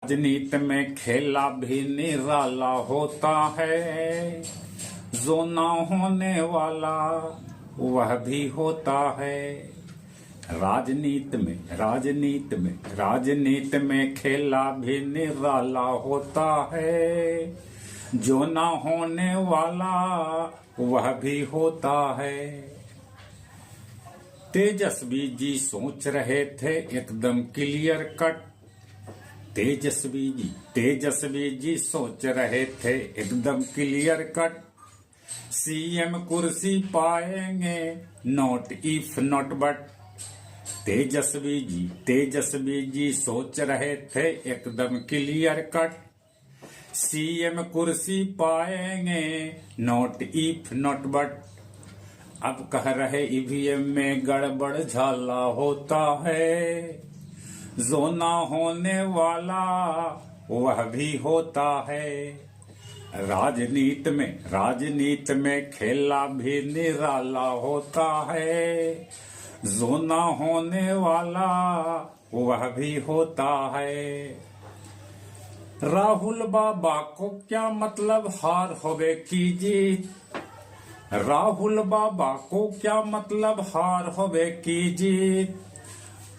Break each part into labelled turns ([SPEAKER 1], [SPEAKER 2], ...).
[SPEAKER 1] राजनीति में खेला भी निराला होता है, जो ना होने वाला वह भी होता है। राजनीति में खेला भी निराला होता है, जो ना होने वाला वह भी होता है। तेजस्वी जी सोच रहे थे एकदम क्लियर कट। तेजस्वी जी सोच रहे थे एकदम क्लियर कट। सीएम कुर्सी पाएंगे not if not but. Tejashwi ji सोच रहे थे एकदम क्लियर कट। सीएम कुर्सी पाएंगे नॉट इफ नॉट बट। अब कह रहे ईवीएम में गड़बड़ झाला होता है, जो ना होने वाला वह भी होता है। राजनीति में खेला भी निराला होता है, जो ना होने वाला वह भी होता है। राहुल बाबा को क्या मतलब हार होवे की जीत। राहुल बाबा को क्या मतलब हार होवे की जीत।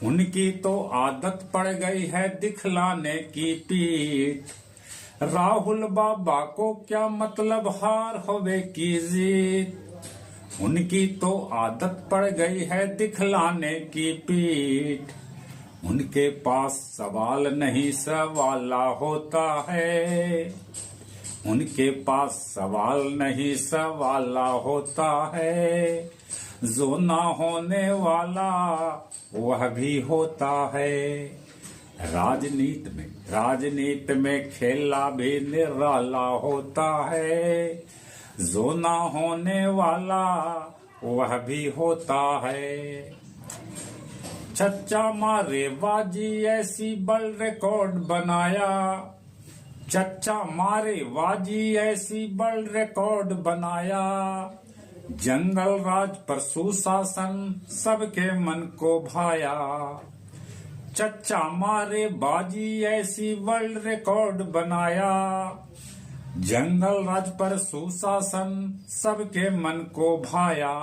[SPEAKER 1] उनकी तो आदत पड़ गई है दिखलाने की पीठ। राहुल बाबा को क्या मतलब हार होवे की जीत। उनकी तो आदत पड़ गई है दिखलाने की पीठ। उनके पास सवाल नहीं सवाला होता है। उनके पास सवाल नहीं सवाला होता है, जो ना होने वाला वह भी होता है। राजनीति में खेला भी निराला होता है, जो ना होने वाला वह भी होता है। चच्चा मारे बाजी ऐसी बल रिकॉर्ड बनाया। चच्चा मारे बाजी ऐसी बल रिकॉर्ड बनाया। जंगल राज पर सुशासन सबके मन को भाया। चच्चा मारे बाजी ऐसी वर्ल्ड रिकॉर्ड बनाया। जंगल राज पर सुशासन सबके मन को भाया।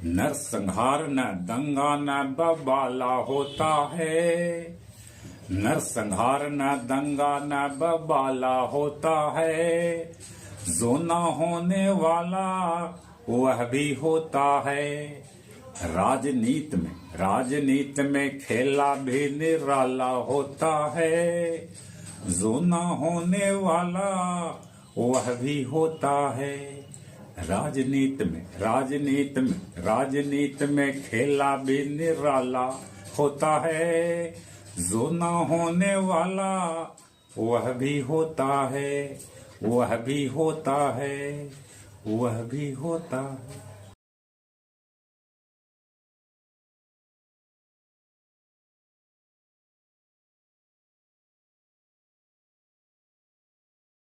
[SPEAKER 1] नरसंहार न दंगा न बवाला होता है। नरसंहार न दंगा न बवाला होता है, जो ना होने वाला वह भी होता है। राजनीति में खेला भी निराला होता है, जो ना होने वाला वह भी होता है। राजनीति में खेला भी निराला होता है, जो ना होने वाला वह भी होता है। वह भी होता है।